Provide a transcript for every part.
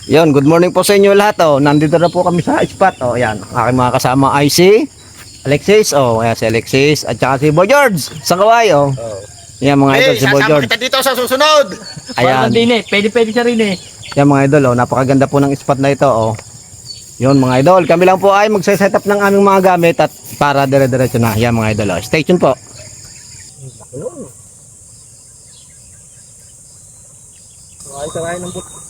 Yon, good morning po sa inyo lahat. Oh, nandito na po kami sa spot. Oh, ayan. Aking mga kasama ay si Alexis. Oh, ayan si Alexis at saka si Boy George sa kaway. Oh. Yan mga idol, si Boy sasama George. kita dito sa susunod. Ayan. Din eh. Pwede siya rin eh. Yan mga idol, oh, napakaganda po ng spot na ito. Oh. Yon mga idol, kami lang po ay magse-set up ng aming mga gamit at para dire-diretso na. Yan mga idol. Oh. Stay tuned po. Ay, ng buto.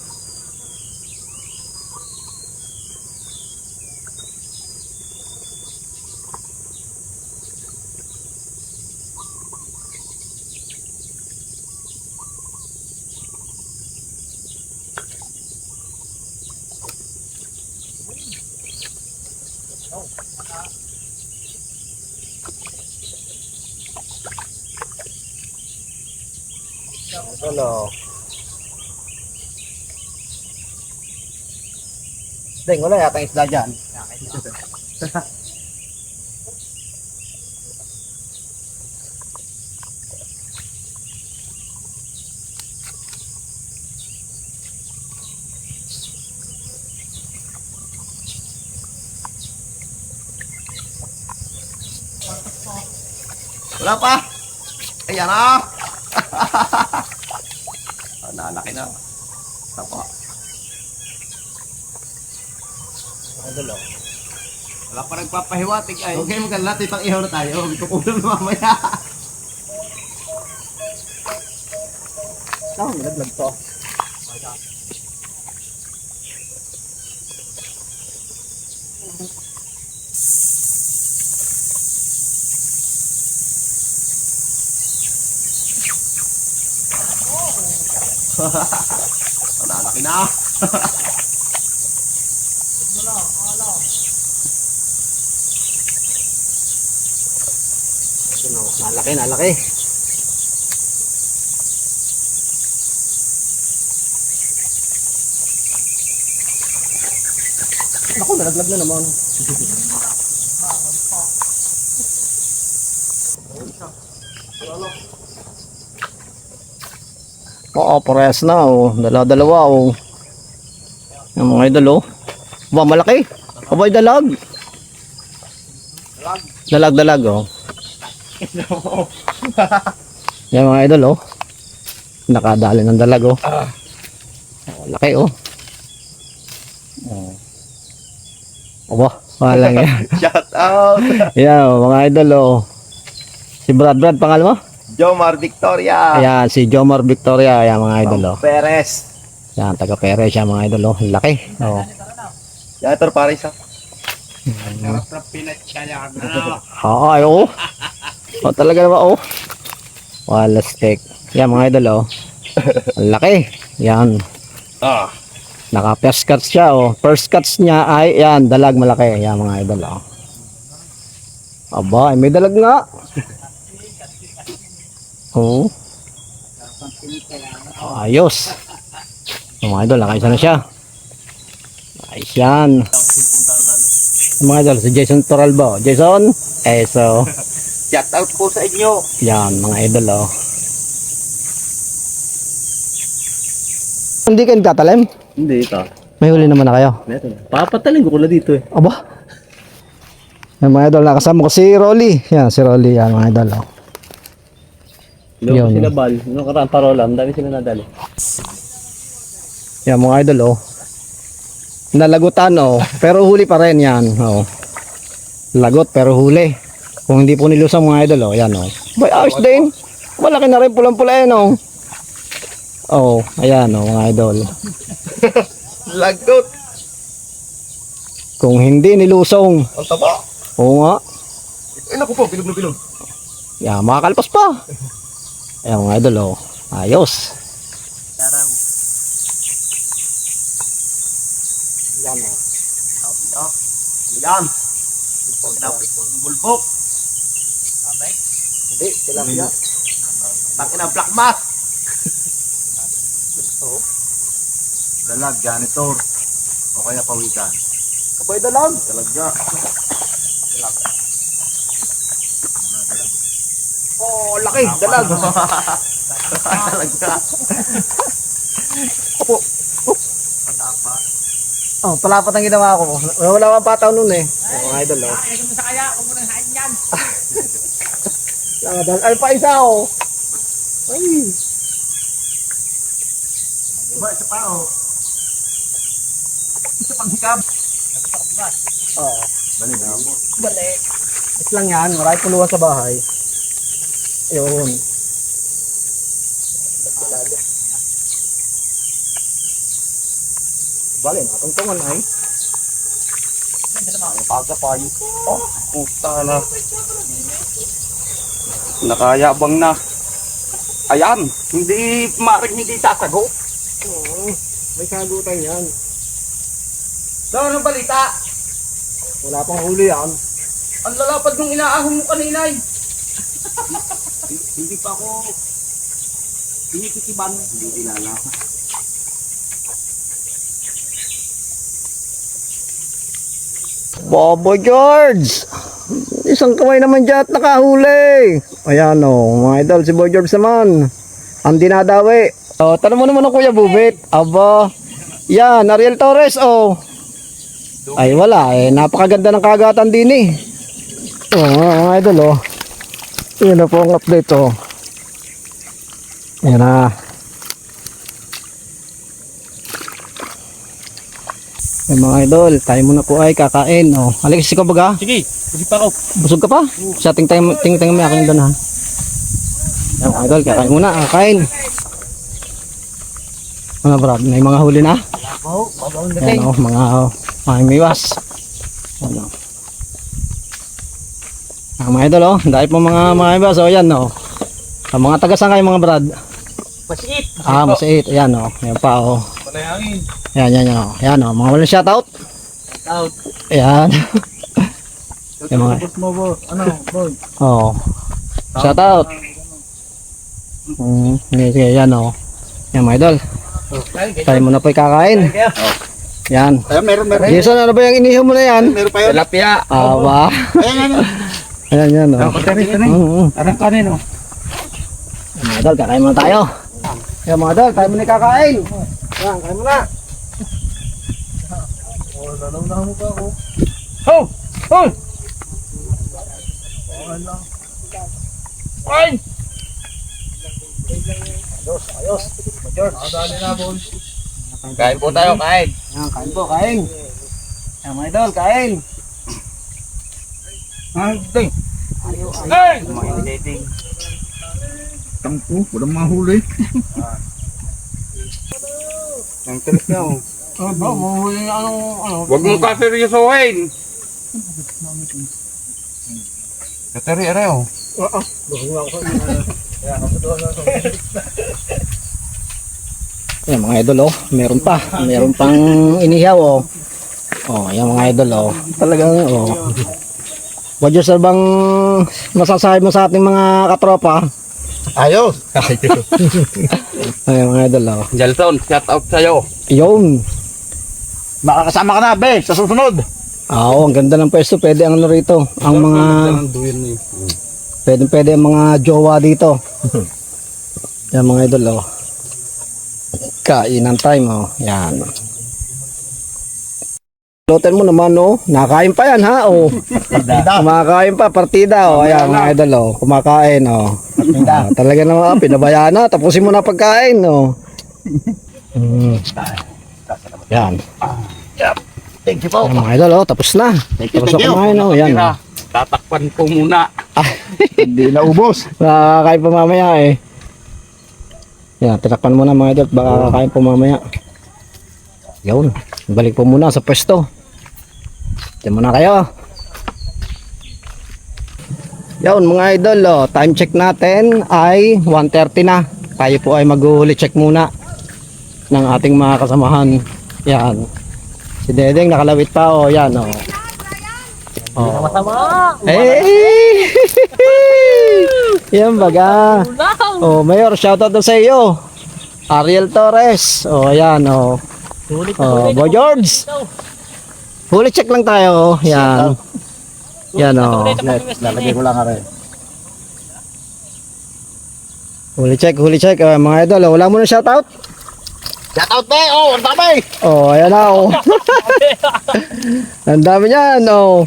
Hello. Deng, wala yata isda dyan. Wala pa. Ayan na. Nalaki na. Tapa. Wala pa nagpapahiwatig ay. Okay, maganda. Itang ihaw na tayo. Tukulan mamaya. Saan naglag to? Nalaki na. Nalaki, nalaki. Ako, nalaglag na naman. Oo, parehas na. Oh. Dalawa-dalawa. Oh. Yung mga idol. Oh. Ba, malaki. Abay, dalag. Dalag-dalag. Oh. Yan mga idol. Oh. Nakadali ng dalag. Oh. Oh, laki. Oh. Oh. Aba, walang yan. Shout out. Yan, mga idol. Oh. Si Brad, pangalan mo? Jomar Victoria. Ayan, si Jomar Victoria. Ayan, mga idol. Oh. Perez. Yan, taga Perez siya, mga idol. Oh. Laki. Oh. Yan, ito para isa. Oo, ay, oh. Oh, talaga naman, oh. Wala stick. Yan, mga idol, oh. Ang laki. Yan. Ah. Naka-first cuts siya, oh. First cuts niya ay, yan, dalag malaki. Yan, mga idol, oh. Aba, ay, may dalag nga. Oh. Oh, ayos. Oh, mga idol, nakaisa na siya. Ayos yan. Mga idol, si Jason Toralbo. Jason, so. Shout out po sa inyo. Yan, mga idol, oh. Hindi kayo nagtatalim? Hindi ito. May huli naman na kayo. Papataling ko na dito eh. Aba. Yan, mga idol, nakasama ko si Rolly. Yan, si Rolly, yan, mga idol, oh. Yun. Sila bal. Nung karang parola, ang dami sila nadali. Yan, mga idol, oh. Nalagutan, oh. Pero huli pa rin, yan, oh. Lagot, pero huli. Kung hindi po nilusang, mga idol, oh. Yan, oh. Bay, ayos din. Malaki na rin, pulang-pula yan, oh. Oh, ayan, oh, mga idol. Lagot. Kung hindi nilusong, Ang taba. oo nga. Ay naku po, bilog na bilog. Yan, makakalpas pa. Ayan, mga idol, oh. Ayos. Yan o. Yan. Bulbok. Hindi, tilapia. Takin ang black mat. Dalag, janitor. O kaya pawikan. Kapay dalag. Talaga. Oh, laki, dalag. Talaga. Opo. Oh, palapat ang ginawa ko. Wala akong pataw nun eh. Oh, mga idol, oh. Ay, pa isa, oh. Ay. Diba, isa pa, oh. Isa pang hikab. Oo. Balik. Is lang yan. Maraming puluhan sa bahay. Yun. Balik, matungtungan ay. Pagkapay. Oh, puta na. Nakayabang na. Ayan, hindi maring hindi sasago. Oo. May sagutan yan. Daw, anong balita? Wala pang huli yan. Ang lalapad nung inaahon mo kanina eh. Hindi pa ako pinitikiban. Hindi kilala. Bobo George! Isang kamay naman dyan at nakahuli. Ayan o, mga idol, si Boy George naman. Ang dinadawi. O, tanong mo naman ng Kuya Bubit. Aba, yan, Ariel Torres o. Ay wala eh, napakaganda ng kagatan din eh. O, mga idol o. Yun na po ang update o. Ayan na. Yung mga idol, tayo muna po ay kakain. Oh. Alex, ikaw baga? Sige, hindi pa ako. Busog ka pa? Sa tingtang may akin doon ha. Yung mga idol, kakain muna, kakain. Mga brad, may mga huli na? Ayan o, mga miwas. Ano. Mga idol o, dahil po mga miwas o, yan o. Ang mga taga-saan kayo mga brad? Masiit. Masiit, ayan o, ayan pa o. Palayangin. Yan o, ayan o, mga walang shoutout. Out. Ayan. Yung mga, Boss mo, boss. Ano, boy? oh. Shoutout. Sige, yan o. Yan mga idol. Tayo muna po kakain. Yan. Ayan, meron. Jason, ano ba yung inihaw mo na yan? Meron pa yun. Tilapia. Aba. Ayan. Ayan, yan o. Arang kanin, oh. Mga idol, kakain muna tayo. Yan mga idol, tayo muna kakain. Yan, kain muna. Ho! Ho! Ay! Ayos. Kain po tayo, kain. Yan, kain po, kain. Yan mga idol, kain. Ay, ding. Ay! Mga dating. Tampo, walang mahuli. Ang tilis niya, oh. Oh, bro, mahuli na ano. Huwag mong kaseryosohin. Kateri, areo. Oo. Yan mga idol oh, meron pa. Meron pang inihaw oh. Oh, yan mga idol oh. Talagang oh. What your bang masasabi mo sa ating mga katropa? Ayos. Ay mga idol oh. Jalton, shout out sa'yo. Yun. Makakasama ka na, be, sa susunod. Oo, ang ganda ng pwesto. Pwede ang ano rito. Ang mga pwede ang mga jowa dito. Yan mga idol oh. Kainan time oh. Yan. Loten mo naman oh. Nakain pa yan ha oh. Kumakain pa partida oh. Ayan mga idol oh. Kumakain oh. Talaga naman pinabayaan na. Tapusin mo na pagkain oh. Yan. Thank you po. Ayan, mga idol oh. Tapos na. Tapos na kumain oh. Yan oh. Tatakpan ko muna. Hindi na ubos. Nakakain pa mamaya eh. Yan, tinakpan muna mga idol. Baka kakain po mamaya. Yun. Balik po muna sa pwesto. Diyan muna kayo. Yun mga idol. Oh, time check natin ay 1:30 na. Tayo po ay mag-huli check muna ng ating mga kasamahan. Yan. Si Dedeng nakalawit pa. Oh, yan. Oh. Oh. Hey! Yan baga. Oh, Mayor, shoutout na sa iyo. Ariel Torres. Oh, ayan oh. Oh, Boy George. Huli check lang tayo. Oh. Yan. Yan oh. Lalagay ko lang ka rin. Huli check. Mga idol, oh. Wala mo na shoutout? Shout out be! Oh, ang dami! Oh, ayan na oh. Ang dami niyan oh.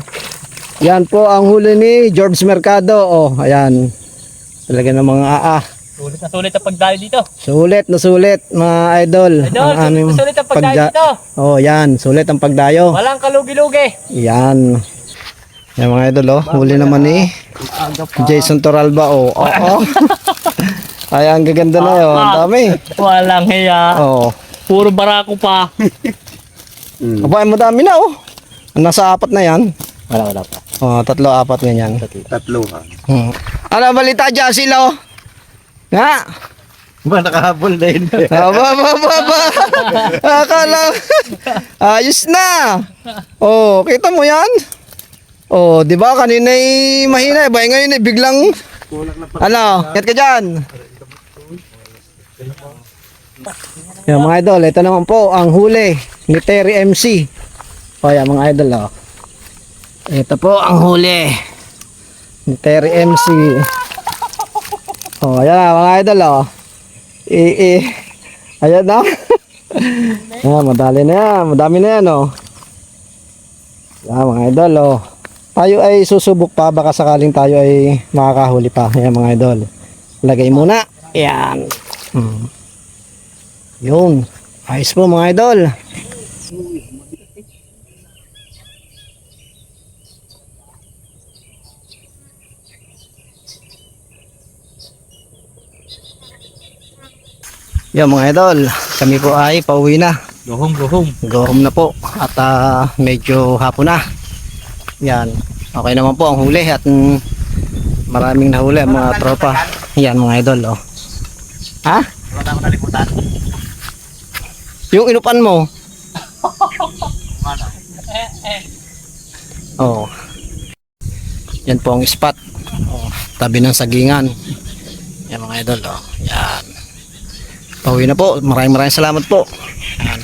Yan po ang huli ni George Mercado. Oh, ayan. Talaga ng mga Sulit na sulit ang pagdayo dito. Sulit na sulit mga idol. Idol, Ang aming sulit ang pagdayo pagda- dito. Oh, yan. Sulit ang pagdayo. Walang kalugi-lugi. Yan. Yan mga idol oh. Huli naman ni Jason Toralba oh. Oo. Ay, ang gaganda na yun. Ang dami. Walang hiya. Oh. Puro barako pa. Aba, madami na oh. Nasa 4 na yan. Wala pa. Oh, 3, 4 ganyan. Tatlo ha. Ano balita dyan sila oh? Nga. Ba, nakahabol din. Aba. Akala. Ayos na. Oh, kita mo yan? Oh, di ba kanina ay mahina, ba ngayon ay biglang ano, ingat ka diyan. Yan mga idol, ito naman po ang huli ni Terry MC. O yan mga idol oh. Ito po ang huli ni Terry MC. Oh, yan mga idol oh. Ayan na. Yan, madali na yan, madami na yan oh. Yan mga idol oh. Tayo ay susubok pa, baka sakaling tayo ay makakahuli pa. Yan mga idol. Lagay muna. Yan. Yun. Ayos po mga idol. Yan mga idol. Kami po ay pauwi na. Go home. Go home na po. At medyo hapon na. Yan. Okay naman po ang huli at maraming nahuli ang mga tropa. Yan mga idol oh. Ha? Wala na ako nalimutan. Yung inupan mo. Oh. Yan po ang spot. Oh, tabi ng sagingan. Yan mga idol oh. Yan. Pauwi na po. Maraming salamat po. Yan.